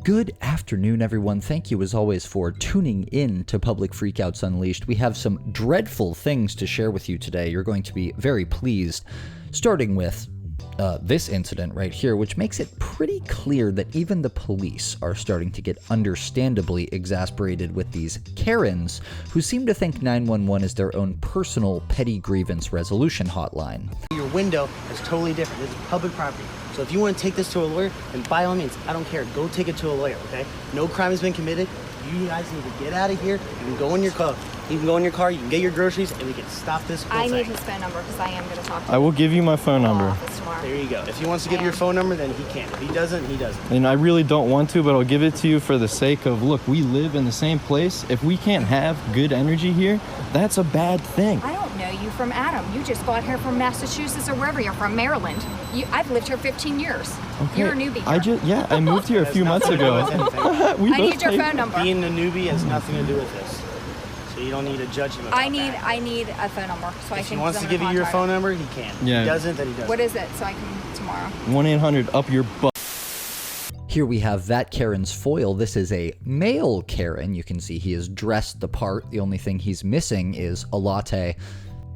Good afternoon, everyone. Thank you, as always, for tuning in to Public Freakouts Unleashed. We have some dreadful things to share with you today. You're going to be very pleased, starting with this incident right here, which makes it pretty clear that even the police are starting to get understandably exasperated with these Karens who seem to think 911 is their own personal petty grievance resolution hotline. Your window is totally different. It's public property. So if you want to take this to a lawyer, then by all means, I don't care. Go take it to a lawyer, okay? No crime has been committed. You guys need to get out of here. You can go in your car. You can go in your car. You can get your groceries, and we can stop this whole I thing. need his phone number because I am going to talk to him. I will give you my phone number. There you go. If he wants to give you your phone number, then he can. If he doesn't, he doesn't. And I really don't want to, but I'll give it to you for the sake of, look, we live in the same place. If we can't have good energy here, that's a bad thing. I don't know you from Adam. You just got here from Massachusetts or wherever you're from, Maryland. I've lived here 15 years. Okay. You're a newbie here. I moved here a few months ago. I need your phone number. Being a newbie has nothing to do with this. So you don't need to judge him about I need a phone number so I can. If he wants to give you your phone number, he can. Yeah. If he doesn't, then he doesn't. What is it? So I can tomorrow. 1-800 up your butt. Here we have that Karen's foil. This is a male Karen. You can see he is dressed the part. The only thing he's missing is a latte.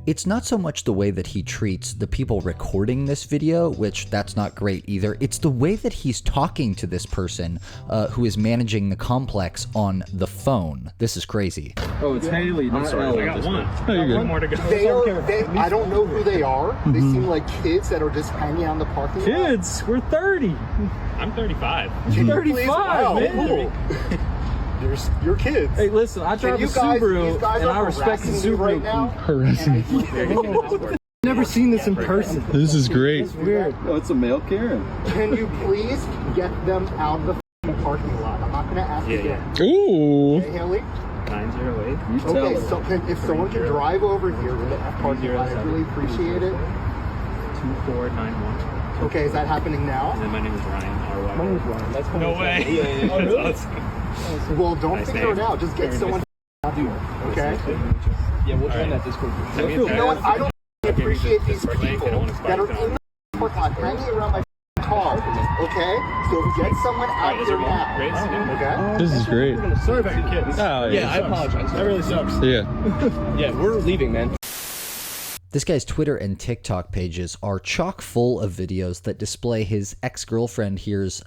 It's not so much the way that he treats the people recording this video, which that's not great either. It's the way that he's talking to this person who is managing the complex on the phone. This is crazy. Oh, it's Haley. I'm sorry, I got one. Oh, you're good. One more to go. I don't know who they are. They seem like kids that are just hanging out in the parking lot. Kids, we're 30. I'm 35. Can you 35, please? Wow, man. cool. You're kids. Hey, listen, I drive a Subaru, and I respect the Subaru. Right now. Harassing. I've never seen this in person. This is great. It's weird. Oh, it's a male Karen. Can you please get them out of the parking lot? I'm not going to ask again. Ooh. Hey, Haley? 908. You tell Okay, her. so if someone could drive over here to the parking lot, I'd really appreciate it. 2491. Okay, is that happening now? And then my name is Ryan. R-Y. My name's Ryan. That's No way. That's awesome. Well, don't Nice figure it name. out. Just get someone out here, okay? Yeah, we'll join that Discord. You know what? I don't appreciate these people that are in the parking lot hanging around my car, okay? So get someone out here now, okay? This is great. Sorry about your kids. Oh, Yeah, I apologize. That really sucks. Yeah. Yeah, we're leaving, man. This guy's Twitter and TikTok pages are chock full of videos that display his ex-girlfriend here's,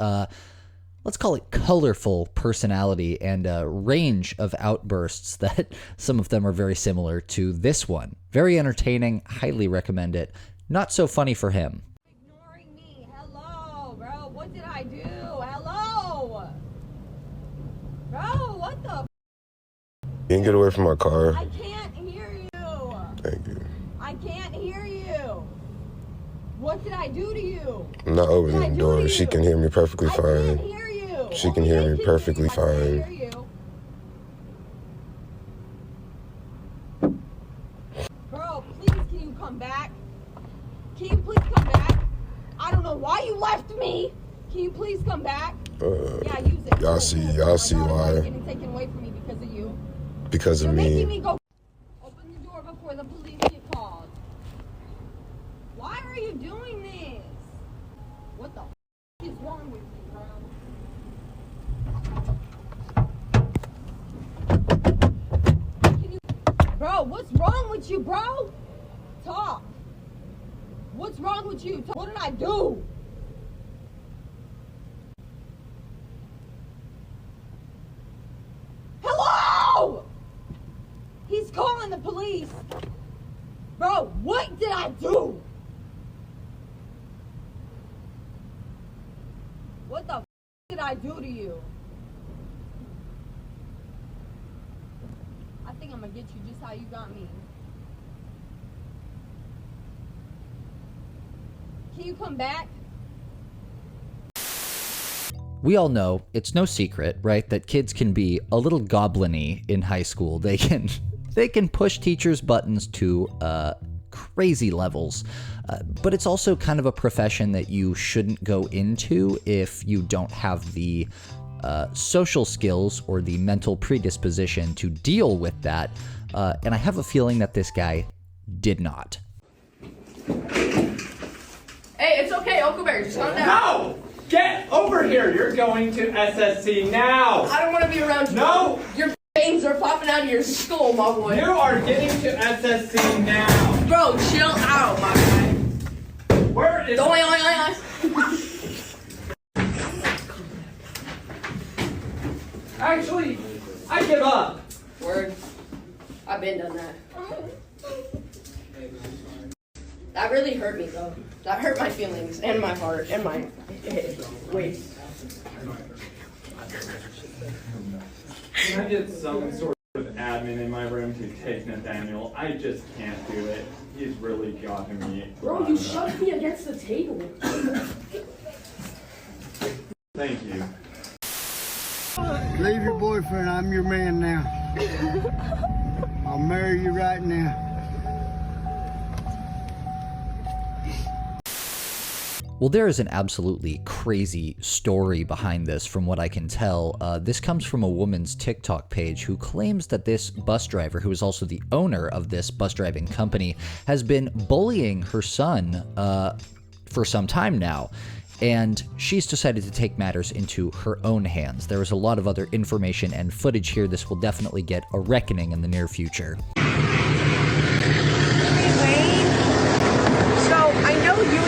let's call it colorful personality and a range of outbursts that some of them are very similar to this one. Very entertaining, highly recommend it. Not so funny for him. Ignoring me. Hello, bro. What did I do? Hello, bro. What the? You can get away from my car. I can't hear you. Thank you. I can't hear you. What did I do to you? I'm not opening What did I the do door. to She you? can hear me perfectly I can't fine. hear you. She can hear me perfectly I can't fine. hear you. Bro, please, can you come back? Can you please come back? I don't know why you left me. Can you please come back? Yeah, use it. Y'all see My daughter's why. getting taken away from me because of you. Because You're of making me. me go. Open the door before the police get called. Why are you doing this? What the is wrong with you, bro? Bro, what's wrong with you, bro? Talk. What's wrong with you? What did I do? Hello! He's calling the police. Bro, what did I do? What the did I do to you? I think I'm gonna get you just how you got me. Can you come back? We all know, it's no secret, right, that kids can be a little goblin-y in high school. They can push teachers' buttons to crazy levels. But it's also kind of a profession that you shouldn't go into if you don't have the social skills or the mental predisposition to deal with that. And I have a feeling that this guy did not. Hey, it's okay, Uncle Bear, just calm down. No! Get over here! You're going to SSC now! I don't want to be around you. No! Your veins are popping out of your skull, my boy. You are getting to SSC now! Bro, chill out, my guy. Where is... Don't Actually, I give up! Word. I've been done that. That really hurt me, though. That hurt my feelings, and my heart, and my waist. Can I get some sort of admin in my room to take Nathaniel? I just can't do it. He's really gotten me. Bro, you shoved me against the table. Thank you. Leave your boyfriend, I'm your man now. I'll marry you right now. Well, there is an absolutely crazy story behind this from what I can tell. This comes from a woman's TikTok page who claims that this bus driver, who is also the owner of this bus driving company, has been bullying her son for some time now. And she's decided to take matters into her own hands. There is a lot of other information and footage here. This will definitely get a reckoning in the near future.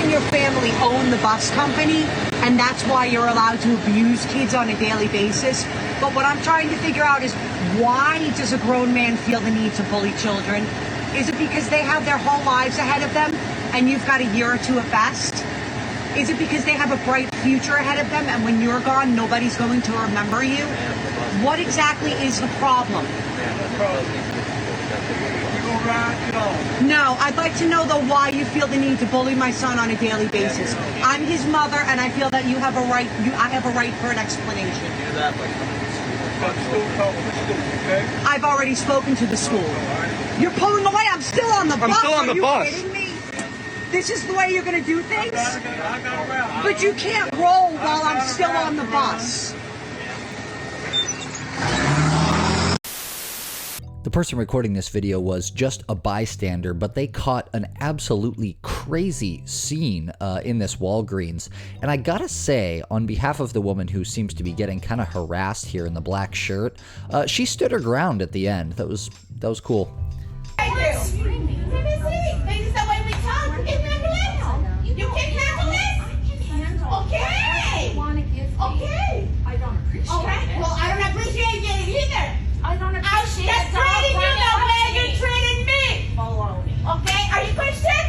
Your family own the bus company, and that's why you're allowed to abuse kids on a daily basis. But what I'm trying to figure out is, why does a grown man feel the need to bully children? Is it because they have their whole lives ahead of them and you've got a year or two at best? Is it because they have a bright future ahead of them and when you're gone nobody's going to remember you? What exactly is the problem? No, I'd like to know, though, why you feel the need to bully my son on a daily basis. I'm his mother, and I feel that you have a right. I have a right for an explanation. I've already spoken to the school. You're pulling away. I'm still on the bus. I'm still on the bus. Are you kidding me? This is the way you're going to do things? But you can't roll while I'm still on the bus. The person recording this video was just a bystander, but they caught an absolutely crazy scene in this Walgreens. And I gotta say, on behalf of the woman who seems to be getting kind of harassed here in the black shirt, she stood her ground at the end. That was cool. This is the way we talk. You can handle it. You can handle it. Okay. Okay. I don't appreciate it. Well, I don't appreciate it either. I don't appreciate it. I'm treating you the way you're treating me. Okay? Are you Christian?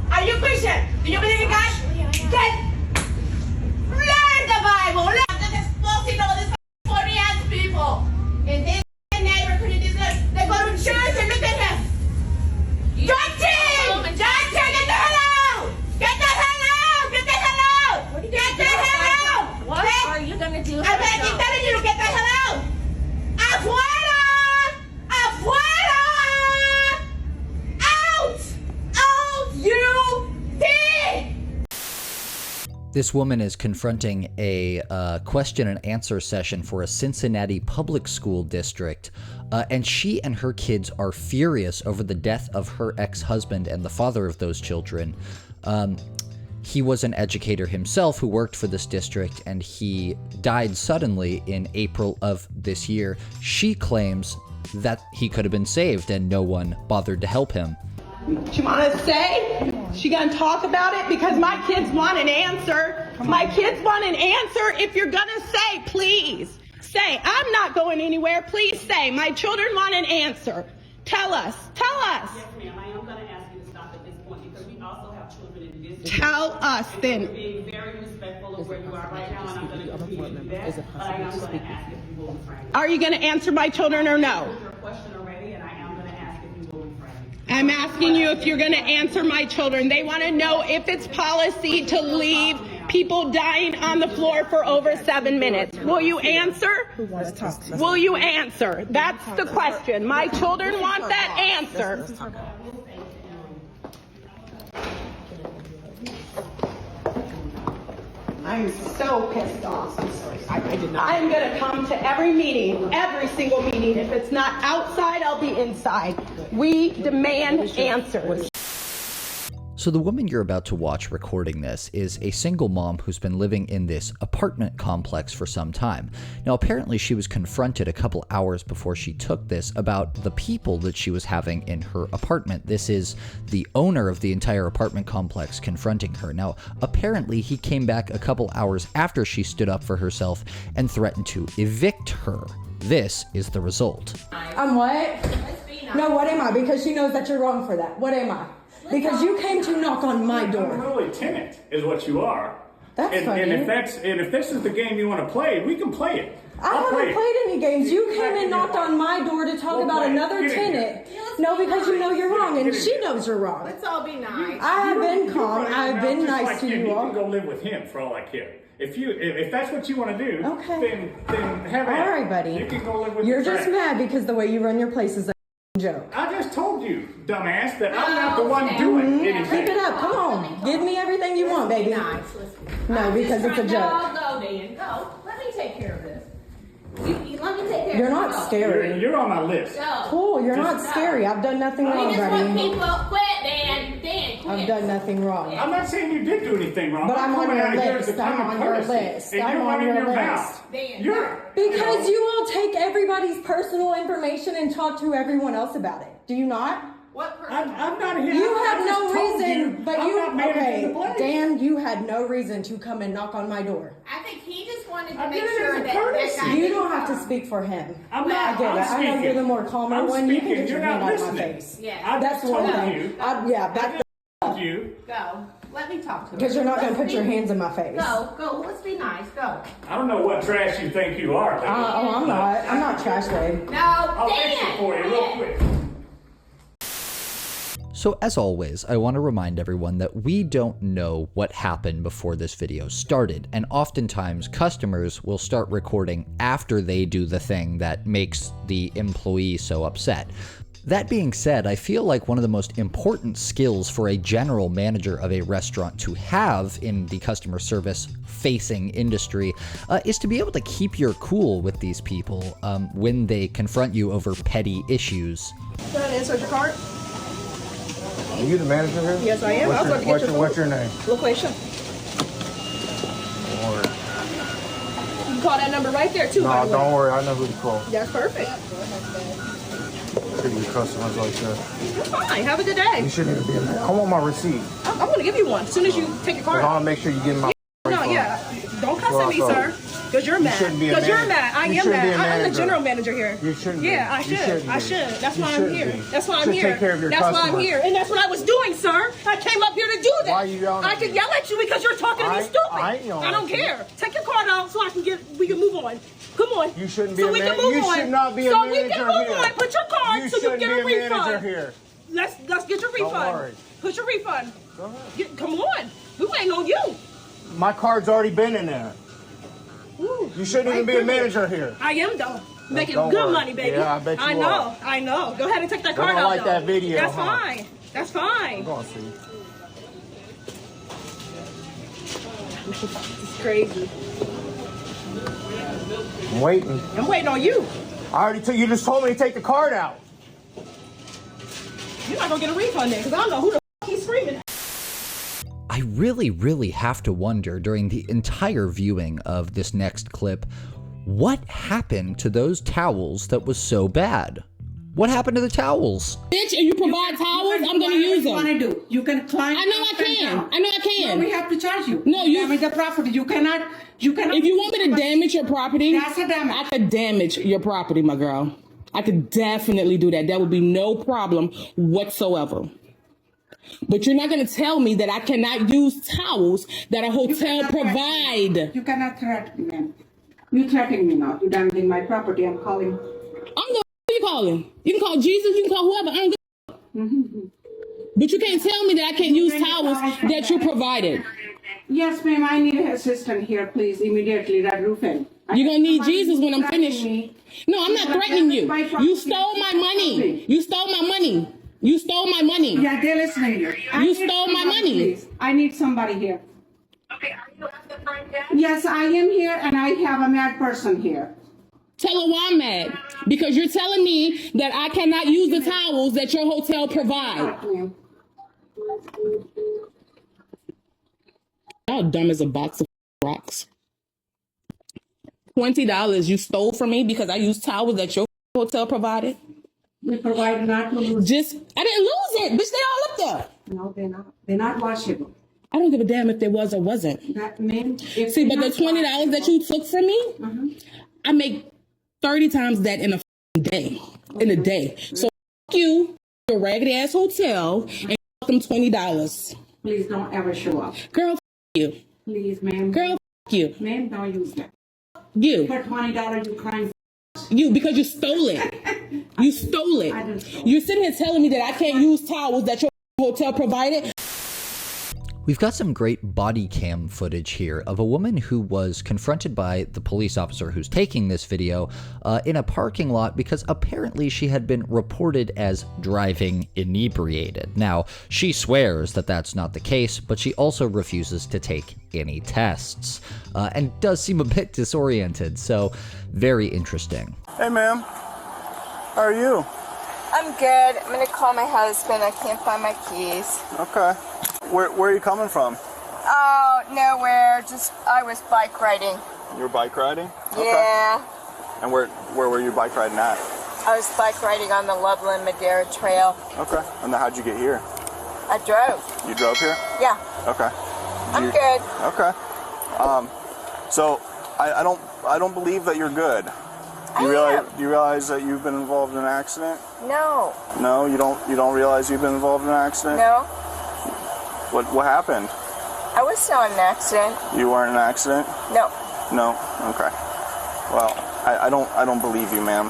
Are you Christian? Do you believe in God? Then learn the Bible. Learn the explosive of these funny-ass people. In this neighborhood, they go to church and look at them. Justin! Justin, get the hell out! Get the hell out! Get the hell out! Get the hell out! What are you going to do? I'm telling you to get the hell out! Afuera! Afuera! Out! Out, you pig! This woman is confronting a question and answer session for a Cincinnati public school district, and she and her kids are furious over the death of her ex-husband and the father of those children. He was an educator himself who worked for this district, and he died suddenly in April of this year. She claims that he could have been saved and no one bothered to help him. She want to say? She gonna talk about it? Because my kids want an answer. My kids want an answer. If you're gonna say, please say. I'm not going anywhere. Please say. My children want an answer. Tell us. Tell us. Yes, ma'am. I am going to ask you to stop at this point because we also have children in this. Tell us then. You're being very respectful of where you are right now, and I'm going to continue to do that. But I am going to ask if you will refrain. Are you going to answer my children or no? Your question already, and I am going to ask if you will refrain. I'm asking you if you're going to answer my children. They want to know if it's policy to leave people dying on the floor for over 7 minutes. Will you answer? Will you answer? That's the question. My children want that answer. I'm so pissed off. I'm sorry. I did not. I'm going to come to every meeting, every single meeting. If it's not outside, I'll be inside. We demand answers. So the woman you're about to watch recording this is a single mom who's been living in this apartment complex for some time. Now, apparently she was confronted a couple hours before she took this about the people that she was having in her apartment. This is the owner of the entire apartment complex confronting her. Now, apparently he came back a couple hours after she stood up for herself and threatened to evict her. This is the result. I'm what? No, what am I? Because she knows that you're wrong for that. What am I? Because you came to knock on my door. I'm really tenant is what you are. That's funny. And if this is the game you want to play, we can play it. I haven't played any games. You came and knocked on my door to talk about another tenant. No, because you know you're wrong, and she knows you're wrong. Let's all be nice. I have been calm. I've been nice to you all. You can go live with him for all I care. If that's what you want to do, then have it. All right, buddy. You can go live with You're just mad because the way you run your place is a joke. I just told you, dumbass, that I'm not the one doing anything. Keep it up. Come on. Give me everything you want, baby. No, because it's a joke. Go, Dan. Go. Let me take care of this. Let me take care of You're not scary. You're on my list. Cool. You're not scary. I've done nothing wrong, just want buddy. people quit, Dan. Dan, quit. I've done nothing wrong. I'm not saying you did do anything wrong. But I'm on coming your out here list. as a I'm common on your courtesy, list. and I'm you're on running your your list. mouth. Because you all take everybody's personal information and talk to everyone else about it. Do you not? What person? I'm not here. You had no reason, but I'm you, not managing the place. Dan, you had no reason to come and knock on my door. I think he just wanted to I make did it sure as a that courtesy. guy You didn't don't have to come. speak for him. I'm not. I get it. I know you're the more calmer I'm one. You can speaking. get your You're hand not out of my listening. face. Yeah. That's one thing. That's told you. Go. Let me talk to him. because you're not going to put your hands in my face. Go. Let's be nice. Go. I don't know what trash you think you are. I'm not. I'm not trash, babe. No, I'll Dan. fix it for you real quick. So as always, I want to remind everyone that we don't know what happened before this video started, and oftentimes customers will start recording after they do the thing that makes the employee so upset. That being said, I feel like one of the most important skills for a general manager of a restaurant to have in the customer service facing industry is to be able to keep your cool with these people when they confront you over petty issues. Can I answer your card? Are you the manager here? Yes, I am. I was going to get your food. What's your name? Location. You can call that number right there, too, by the way. Don't worry. I know who to call. That's perfect. Treat your customers like that. You're fine. Have a good day. You shouldn't even be in there. I want my receipt. I'm going to give you one as soon as you take your card I'll out. make sure you get my No, yeah. Don't cuss at me, sir. Because you're mad. shouldn't be a Because you're manager. mad. I You am shouldn't be mad. a I'm the manager. general manager here. You shouldn't be. Yeah, I You should. shouldn't I be. should. That's You why I'm shouldn't here. be. That's why I'm Should here. take care of your That's why I'm customers. here. And that's what I was doing, sir. I came up here to do that. Why are you yelling I at can me? yell at you because you're talking to me I stupid. ain't yelling I don't at you. care. Take your card out so we can move on. Come on. You shouldn't be so a we can manager. move You on. should not be a so manager we can move here. on. Put your card You so you shouldn't get be a a manager refund. here. Let's get your Don't refund. worry. Put your refund. Go ahead. Come on. We waiting on you. My card's already been in there. Ooh, You shouldn't even be a privilege. manager here. I am though. Making Don't good worry. money, baby. Yeah, I bet you know. are. I know. Go ahead and take that They card don't out. like though. that video, That's huh? fine. That's fine. I'm going to see. This is crazy. I'm waiting. I'm waiting on you. You just told me to take the card out. You're not gonna get a refund then, because I don't know who the f he's screaming. I really have to wonder during the entire viewing of this next clip, what happened to those towels that was so bad? What happened to the towels? Bitch, and you provide towels, I'm gonna use them. What you want to do? You can climb. I know I can. I know I can. No, we have to charge you. No, you damage the property. You cannot. If you want me to damage your property, That's a damage. I could damage your property, my girl. I could definitely do that. That would be no problem whatsoever. But you're not going to tell me that I cannot use towels that a hotel provide. You cannot threaten me, man. You threatening me now. You damaging my property. I'm calling. I'm the who you calling? You can call Jesus. You can call whoever. I don't give But you can't tell me that I can't use towels that you provided. Yes, ma'am. I need an assistant here, please, immediately. That roofing. You're going to need Jesus when I'm finished. No, I'm not threatening you. You stole my money. You stole my money. You stole my money. Yeah, they're listening. You stole my money. Please. I need somebody here. Yes, I am here and I have a mad person here. Tell her why I'm mad. Because you're telling me that I cannot use the towels that your hotel provides. How dumb is a box of rocks? $20 you stole from me because I used towels that your hotel provided? We provide not to lose. I didn't lose it. Bitch, they all up there. No, they're not. They're not washable. I don't give a damn if there was or wasn't. That means see, but the $20 that you took from me, I make 30 times that in a day. In a day. So you, your raggedy ass hotel, and them $20. Please don't ever show up. Girl, you. Please, ma'am. Girl, you. Ma'am, don't use that. You. For $20, you crying. You, because you stole it. You stole it. You're sitting here telling me that I can't use towels that your hotel provided. We've got some great body cam footage here of a woman who was confronted by the police officer who's taking this video in a parking lot because apparently she had been reported as driving inebriated. Now, she swears that that's not the case, but she also refuses to take any tests and does seem a bit disoriented, so very interesting. Hey, ma'am. How are you? I'm good. I'm gonna call my husband. I can't find my keys. Okay. Where are you coming from? Oh, nowhere. I was bike riding. You were bike riding? Yeah. Okay. And where were you bike riding at? I was bike riding on the Loveland Madera Trail. Okay. And then how'd you get here? I drove. You drove here? Yeah. Okay. I'm good. Okay. So I don't believe that you're good. Do you realize that you've been involved in an accident? No. No, you don't realize you've been involved in an accident? No. What happened? I was not in an accident. You weren't in an accident? No. No? Okay. Well, I don't believe you, ma'am.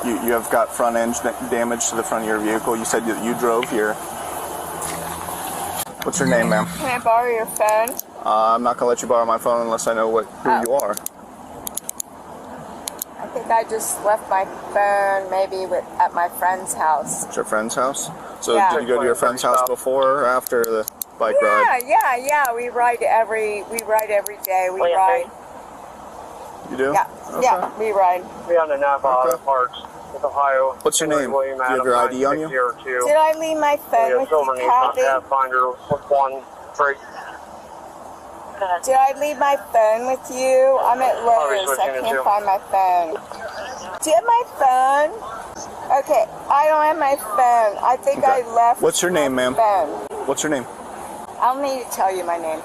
You have got front end damage to the front of your vehicle. You said that you drove here. What's your name, ma'am? Can I borrow your phone? I'm not gonna let you borrow my phone unless I know who you are. I think I just left my phone maybe at my friend's house. At your friend's house? So Yeah. did you go to your friend's house before or after the bike ride? Yeah. We ride every day. We ride. You do? Yeah. Okay. Yeah, we ride. Be on the Napa Parks with Ohio. What's your name? Do you have your ID on you? Did I leave my phone with you, Kathy? Pathfinder with 1 break. Did I leave my phone with you? I'm at Lowe's. I can't find my phone. Do you have my phone? Okay, I don't have my phone. I think I left. What's your name, ma'am? Phone. What's your name? I'll need to tell you my name.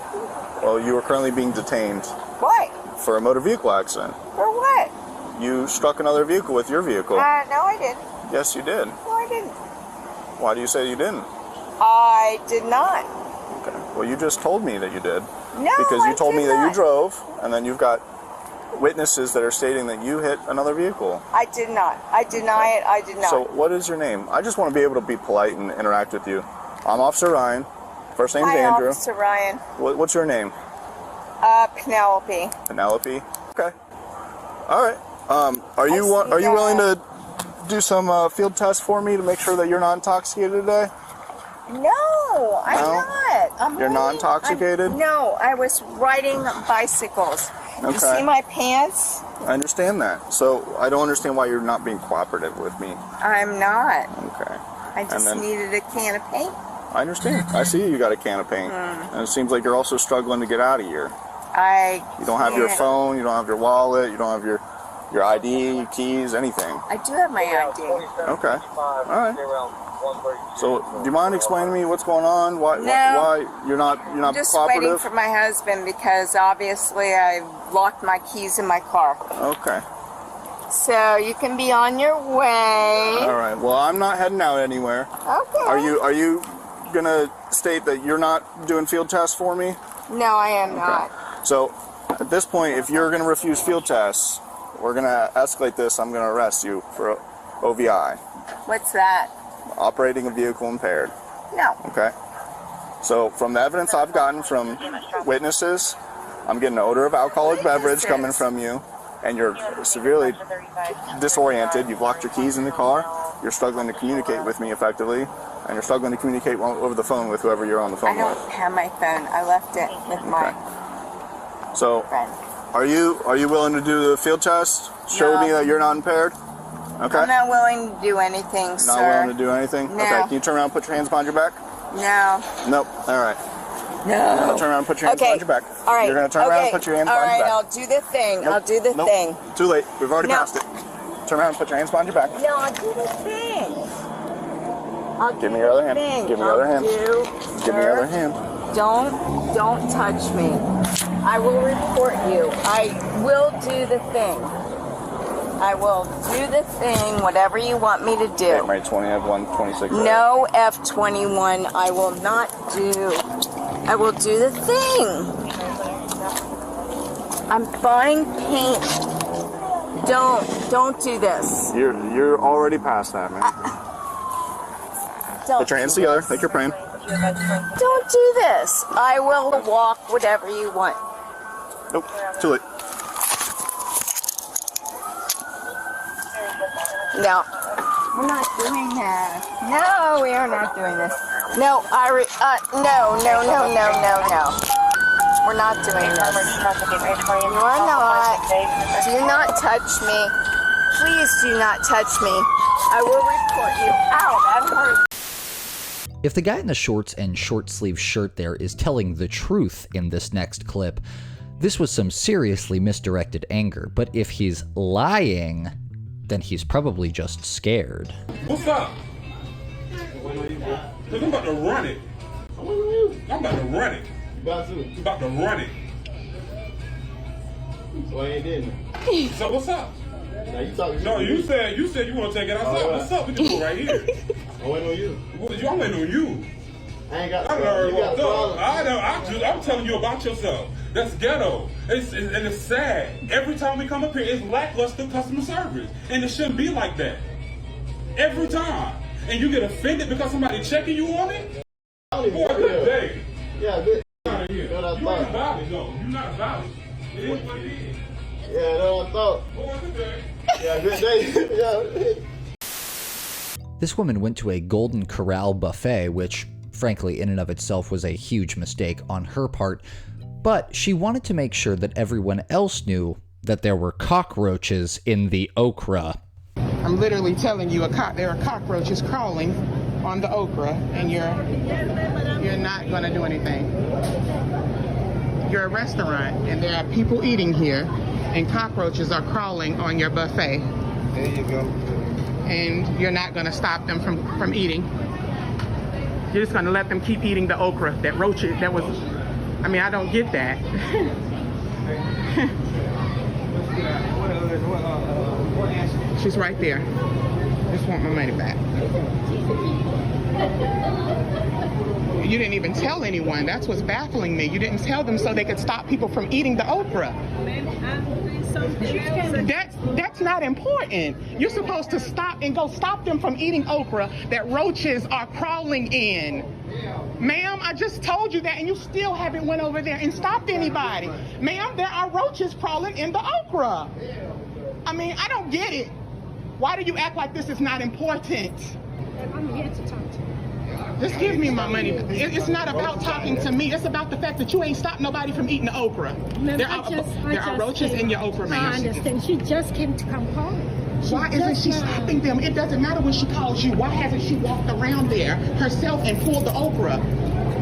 Well, you are currently being detained. What? For a motor vehicle accident. For what? You struck another vehicle with your vehicle. No, I didn't. Yes, you did. No, I didn't. Why do you say you didn't? I did not. Okay. Well, you just told me that you did. No, because you I told did me that you not. drove, and then you've got witnesses that are stating that you hit another vehicle. I did not. I deny it. I did not. So what is your name? I just want to be able to be polite and interact with you. I'm Officer Ryan. First name's Hi, Andrew. Officer Ryan. What's your name? Penelope. Penelope. Okay. All right. Are you willing to do some field tests for me to make sure that you're not intoxicated today? No, I'm No? not. You're not intoxicated? No, I was riding bicycles. Okay. You see my pants? I understand that. So I don't understand why you're not being cooperative with me. I'm not. Okay. I just then- needed a can of paint. I understand. I see you got a can of paint. And it seems like you're also struggling to get out of here. You don't have your can't. phone, you don't have your wallet, you don't have your ID, your keys, anything. I do have my ID. Okay. All right. So, do you mind explaining to me what's going on? Why you're not I'm just cooperative? waiting for my husband because obviously I locked my keys in my car. Okay. So you can be on your way. All right. Well, I'm not heading out anywhere. Okay. Are you gonna state that you're not doing field tests for me? No, I am not. So, at this point, if you're gonna refuse field tests, we're gonna escalate this. I'm gonna arrest you for OVI, What's that? operating a vehicle impaired. No. Okay. So, from the evidence I've gotten from witnesses, I'm getting an odor of alcoholic beverage coming from you, and you're severely disoriented. You've locked your keys in the car. You're struggling to communicate with me effectively, and you're struggling to communicate over the phone with whoever you're on the phone I with. don't have my phone. I left it with my So, are you willing to do the field test? Show me that you're not impaired? Okay. I'm not willing to do anything, sir. Not willing to do anything? No. Okay, can you turn around and put your hands behind your back? No. Nope. All right. No. You're going to turn around and put your hands behind your back. All right. You're going to turn around and put your hands behind your back. All right, I'll do the thing. Nope. I'll do the Nope. thing. Too late. We've already No. passed it. Turn around and put your hands behind your back. No, I'll do the thing. Give me your other hand. Give me your other hand. Give me your other hand. Don't touch me. I will report you. I will do the thing. I will do the thing, whatever you want me to do. Okay, May 20, I have 126. No F21, I will not do. I will do the thing. I'm buying paint. Don't do this. You're already past that, man. Put your hands together like you're praying. Don't do this. I will walk whatever you want. Nope, too late. No, we're not doing that. No, we are not doing this. No, no. We're not doing this. You are not. Do not touch me. Please do not touch me. I will report you. Ow, that hurt. If the guy in the shorts and short sleeve shirt there is telling the truth in this next clip, this was some seriously misdirected anger, but if he's lying, then he's probably just scared. What's up? Cause I'm about to run it. I'm about to run it. I'm about to run it. So I ain't did So what's up? Now you talking. No, you said you want to take it outside. Right. What's up? We can do it right here. I'm waiting on you. I'm waiting on you. I ain't got. I learned what's up. I'm telling you about yourself. That's ghetto. And it's sad. Every time we come up here, it's lackluster customer service. And it shouldn't be like that. Every time. And you get offended because somebody checking you on it? Boy, good day. Yeah, good. You're not about it, though. You're not about it. It is what it is. Yeah, that's what I thought. Boy, good day. Yeah, good day. Yeah. This woman went to a Golden Corral buffet, which, frankly, in and of itself was a huge mistake on her part, but she wanted to make sure that everyone else knew that there were cockroaches in the okra. I'm literally telling you, there are cockroaches crawling on the okra, and you're not going to do anything. You're a restaurant, and there are people eating here, and cockroaches are crawling on your buffet. There you go. And you're not going to stop them from eating. You're just going to let them keep eating the okra. That roaches, I don't get that. She's right there. Just want my money back. You didn't even tell anyone. That's what's baffling me. You didn't tell them so they could stop people from eating the okra. That's not important. You're supposed to stop them from eating okra that roaches are crawling in. Ma'am, I just told you that, and you still haven't went over there and stopped anybody. Ma'am, there are roaches crawling in the okra. I don't get it. Why do you act like this is not important? I'm here to talk to you. Just give me my money. It's not about talking to me. It's about the fact that you ain't stopped nobody from eating the okra. There are roaches in your okra, ma'am. I understand. She just came to come home. Why isn't she stopping them? It doesn't matter when she calls you. Why hasn't she walked around there herself and pulled the okra?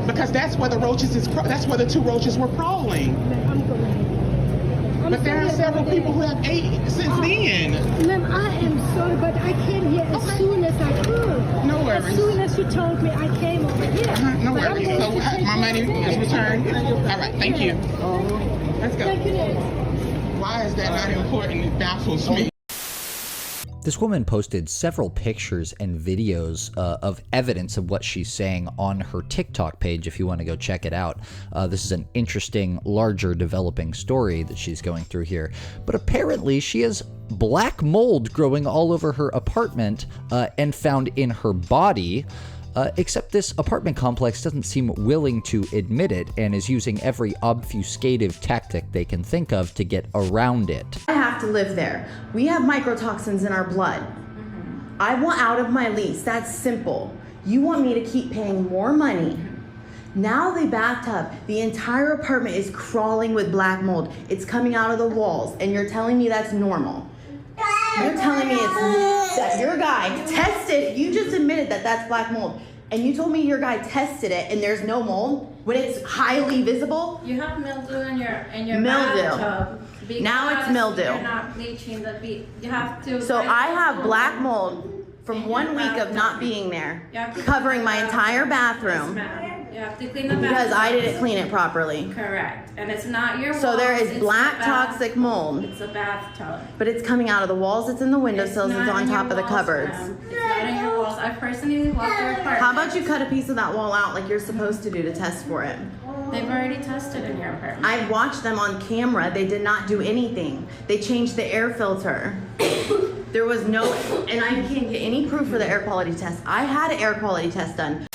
Because that's where the roaches that's where the two roaches were crawling. But there are several people who have ate since then. Ma'am, I am sorry, but I came here as soon as I could. No worries. As soon as you told me, I came over here. No worries. So my money is returned. All right, thank you. Let's go. Why is that not important? It baffles me. This woman posted several pictures and videos of evidence of what she's saying on her TikTok page if you want to go check it out. This is an interesting, larger developing story that she's going through here. But apparently she has black mold growing all over her apartment and found in her body. Except this apartment complex doesn't seem willing to admit it and is using every obfuscative tactic they can think of to get around it. I have to live there. We have mycotoxins in our blood. I want out of my lease. That's simple. You want me to keep paying more money, Now the bathtub, the entire apartment is crawling with black mold. It's coming out of the walls, and you're telling me that's normal. You're telling me that your guy tested, you just admitted that that's black mold, and you told me your guy tested it and there's no mold when it's highly visible? You have mildew in your Mildew. bathtub. Now it's mildew. You're not bleaching the you have to. So I have black mold from 1 week of not being there, covering my entire bathroom. You have to clean the bathroom. Because I didn't clean it properly. Correct. And it's not your walls. So there is it's black the toxic mold. It's a bathtub. But it's coming out of the walls, it's in the windowsills, it's on top of the cupboards. It's not in your walls. I personally walked your apartment. How about you cut a piece of that wall out like you're supposed to do to test for it? They've already tested in your apartment. I watched them on camera. They did not do anything. They changed the air filter. There was no, and I can't get any proof for the air quality test. I had an air quality test done.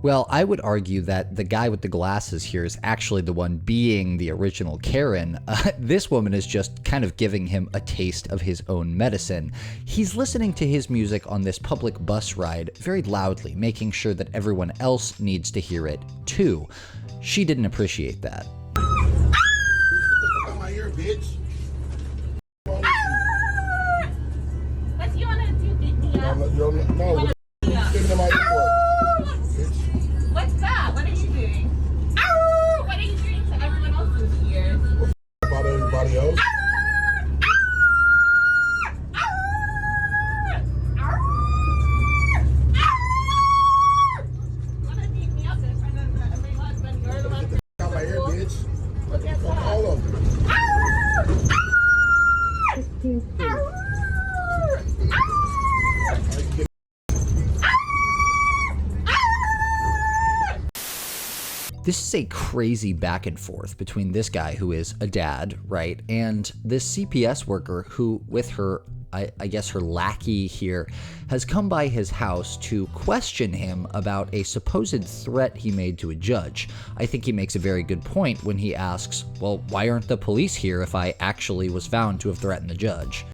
Well, I would argue that the guy with the glasses here is actually the one being the original Karen. This woman is just kind of giving him a taste of his own medicine. He's listening to his music on this public bus ride very loudly, making sure that everyone else needs to hear it too. She didn't appreciate that. My ear, bitch. What do you want to do, Mia? No. Give me my report. What's that? What are you doing? Ow! What are you doing to everyone else's ears? About everybody else. Wanna beat me up in front of everyone when you're the one Got my ear, bitch. Look at that. All of them. This is a crazy back and forth between this guy who is a dad, right, and this CPS worker who, with her, I guess her lackey here, has come by his house to question him about a supposed threat he made to a judge. I think he makes a very good point when he asks, well, why aren't the police here if I actually was found to have threatened the judge?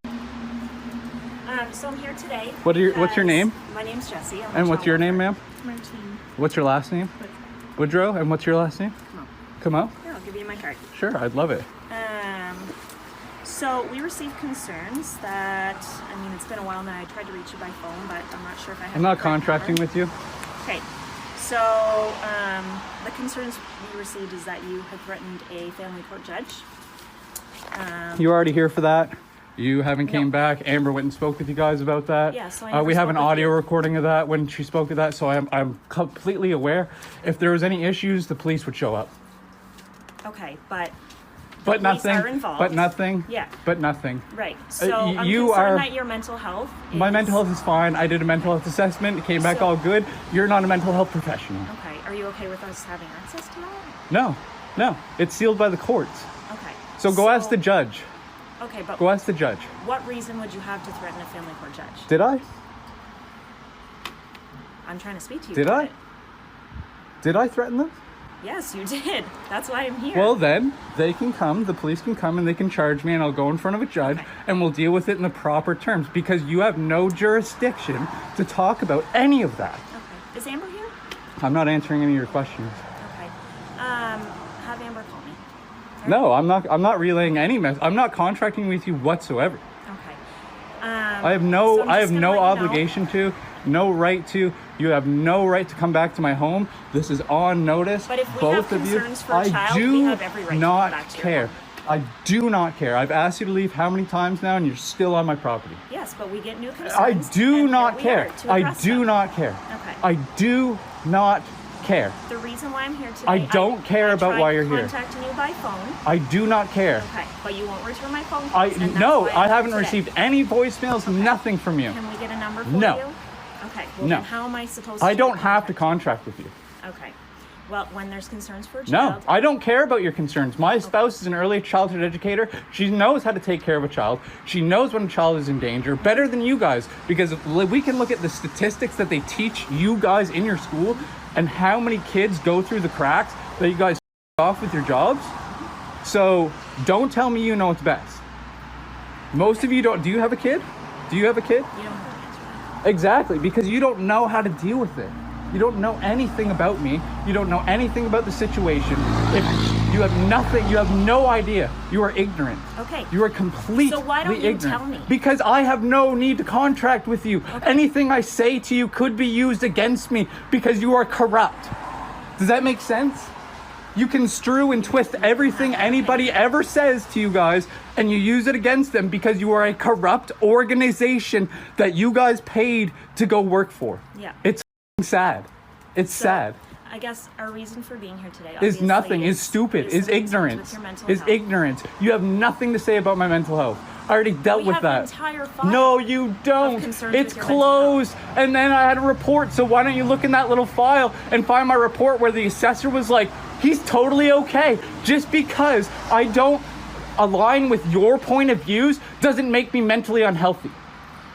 So I'm here today. What's your name? My name's Jessie. And what's your name, ma'am? Martine. What's your last name? Woodrow. And what's your last name? Kamo. Yeah, I'll give you my card. Sure, I'd love it. So we received concerns that, I mean, it's been a while now. I tried to reach you by phone, but I'm not sure if I have. I'm not contracting with you. Okay. So the concerns we received is that you had threatened a family court judge. You already here for that? You haven't came back. Amber went and spoke with you guys about that. Yeah, so I never we have an spoke with audio you. recording of that when she spoke of that, so I'm completely aware. If there was any issues, the police would show up. Okay, but But police nothing. are involved. But nothing. Yeah. But nothing. Right. So I'm you concerned are. that your mental health is... My mental health is fine. I did a mental health assessment. It came back all good. You're not a mental health professional. Okay. Are you okay with us having access to that? No. It's sealed by the courts. Okay. So go ask the judge. Okay, but Go ask the judge. what reason would you have to threaten a family court judge? Did I? I'm trying to speak to you. Did I? Did I threaten them? Yes, you did. That's why I'm here. Well, then they can come. The police can come and they can charge me, and I'll go in front of a judge, and we'll deal with it in the proper terms because you have no jurisdiction to talk about any of that. Okay. Is Amber here? I'm not answering any of your questions. Okay. Have Amber call me. No, I'm not relaying any mess. I'm not contracting with you whatsoever. Okay. I have no obligation to, no right to. You have no right to come back to my home. This is on notice. But if we both have of you. concerns for a I child, do we have every right to not come back to your care. I do not care. I've asked you to leave how many times now, and you're still on my property. Yes, but we get new concerns. I do and not here we are care. to I address do them. not care. Okay. I do not care. The reason why I'm here today... I don't care about why you're here. I tried contacting you by phone. I do not care. Okay, but you won't return my phone calls, and that's No, why I I'm haven't here today. received any voicemails, nothing from you. Can we get a number for No. you? Okay, well No. then how am I supposed to... I don't have to contract with you. Okay. Well, when there's concerns for a No, child... I don't care about your concerns. My spouse is an early childhood educator. She knows how to take care of a child. She knows when a child is in danger better than you guys, because we can look at the statistics that they teach you guys in your school and how many kids go through the cracks that you guys off with your jobs. So don't tell me you know what's best. Most of you don't. Do you have a kid? Do you have a kid? You don't have to answer that. Exactly, because you don't know how to deal with it. You don't know anything about me. You don't know anything about the situation. If you have nothing, you have no idea. You are ignorant. Okay. You are completely ignorant. So why don't you tell me? Because I have no need to contract with you. Okay. Anything I say to you could be used against me because you are corrupt. Does that make sense? You construe and twist everything anybody ever says to you guys, and you use it against them because you are a corrupt organization that you guys paid to go work for. Yeah. It's sad. It's sad. I guess our reason for being here today Is nothing, is stupid, is ignorance, is ignorance. You have nothing to say about my mental health. I already dealt with that. No, you don't. It's closed. And then I had a report. So why don't you look in that little file and find my report where the assessor was like, he's totally okay. Just because I don't align with your point of views doesn't make me mentally unhealthy.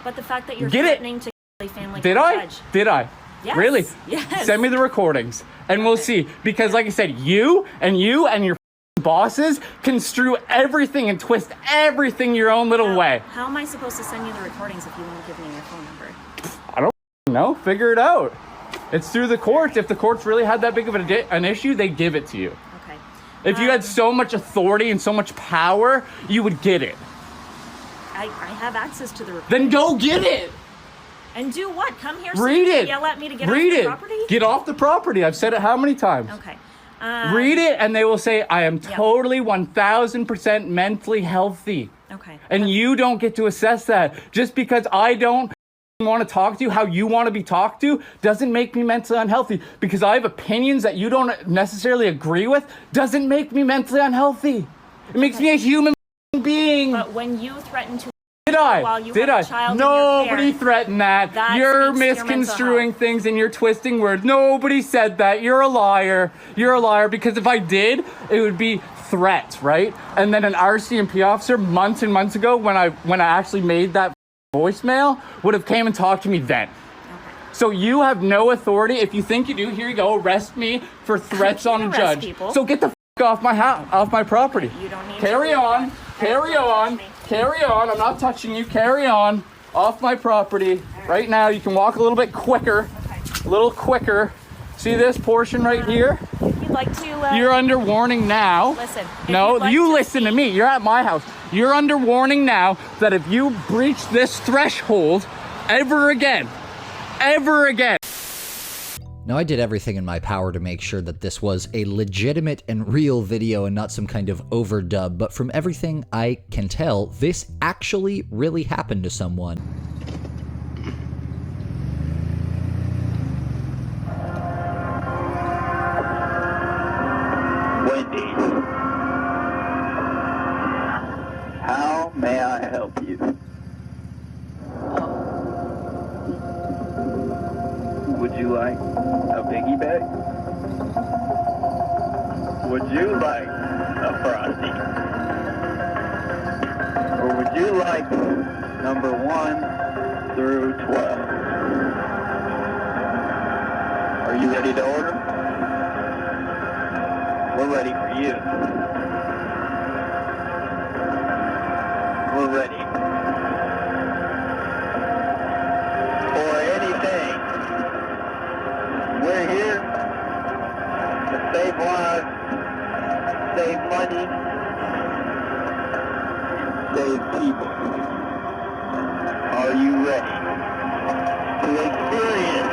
But the fact that you're threatening to kill a family Did I? Yes. Really? Yes. Send me the recordings and we'll see. Because like I said, you and your bosses construe everything and twist everything your own little way. How am I supposed to send you the recordings if you won't give me your phone number? I don't know. Figure it out. It's through the courts. If the courts really had that big of an issue, they give it to you. Okay. If you had so much authority and so much power, you would get it. I have access to the recordings. Then go get it. And do what? Come here, Read it. Yell at me to get Read off the it. property? Get off the property. I've said it how many times? Okay. Read it, and they will say, I am totally 1,000% mentally healthy. Okay. And you don't get to assess that. Just because I don't want to talk to you how you want to be talked to doesn't make me mentally unhealthy. Because I have opinions that you don't necessarily agree with doesn't make me mentally unhealthy. It makes me a human being. But when you threaten to Did I? while you Did have I? a child in Nobody your care, threatened that. that You're speaks to your mental misconstruing things and you're twisting words. Nobody said that. You're a liar. You're a liar because if I did, it would be threats, right? And then an RCMP officer months and months ago when I actually made that voicemail would have came and talked to me then. So you have no authority. If you think you do, here you go. Arrest me for threats on a judge. people. So get the off my house, off my property. You don't need Carry to on. Carry on. Carry on. I'm not touching you. Carry on. Off my property. Right now, you can walk a little bit quicker. A little quicker. See this portion right here? If you'd like to... You're under warning now. Listen. No, you listen to me. You're at my house. You're under warning now that if you breach this threshold ever again, Now, I did everything in my power to make sure that this was a legitimate and real video and not some kind of overdub, but from everything I can tell, this actually really happened to someone. Wendy, how may I help you? Would you like a piggyback? Would you like a Frosty? Or would you like number 1 through 12? Are you ready to order? We're ready for you. We're ready for anything. We're here to save lives, save money, save people. Are you ready to experience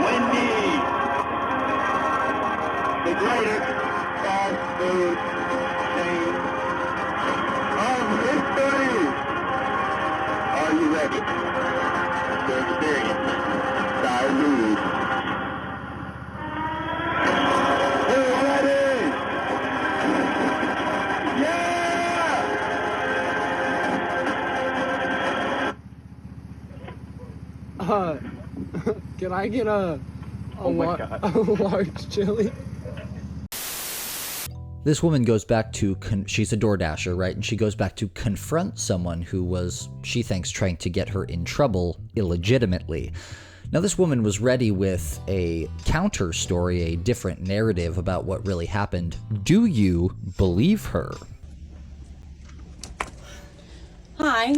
Wendy, the greatest fast food chain of history? Are you ready to experience diarrhea? Can I get a large chili? This woman goes back to, she's a DoorDasher, right? And she goes back to confront someone who was, she thinks, trying to get her in trouble illegitimately. Now, this woman was ready with a counter story, a different narrative about what really happened. Do you believe her? Hi.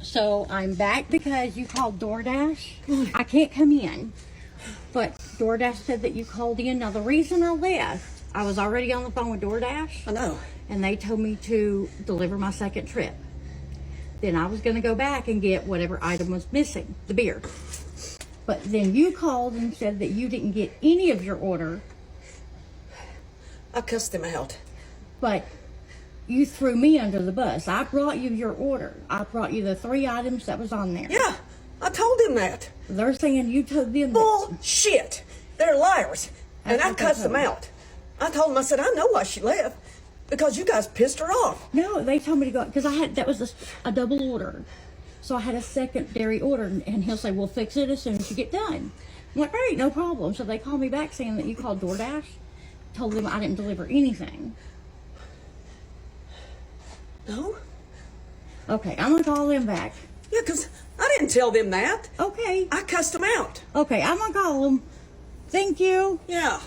So I'm back because you called DoorDash. I can't come in. But DoorDash said that you called in. Now, the reason I left, I was already on the phone with DoorDash. I know. And they told me to deliver my second trip. Then I was going to go back and get whatever item was missing, the beer. But then you called and said that you didn't get any of your order. I cussed them out. But you threw me under the bus. I brought you your order. I brought you the 3 items that was on there. Yeah, I told them that. They're saying you told them that. Bullshit. They're liars. And I cussed them me. out. I told them, I said, I know why she left. Because you guys pissed her off. No, they told me to go, because that was a double order. So I had a secondary order, and he'll say, we'll fix it as soon as you get done. I'm like, great, no problem. So they called me back saying that you called DoorDash, told them I didn't deliver anything. No. Okay, I'm going to call them back. Yeah, because I didn't tell them that. Okay. I cussed them out. Okay, I'm going to call them. Thank you. Yeah.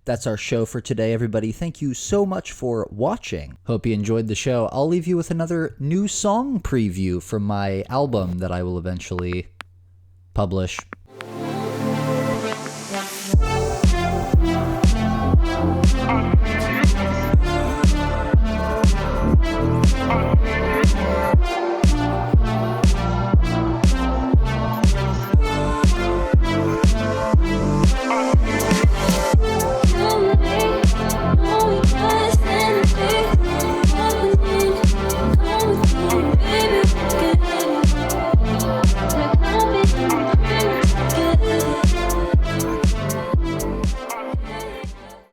That's our show for today, everybody. Thank you so much for watching. Hope you enjoyed the show. I'll leave you with another new song preview from my album that I will eventually publish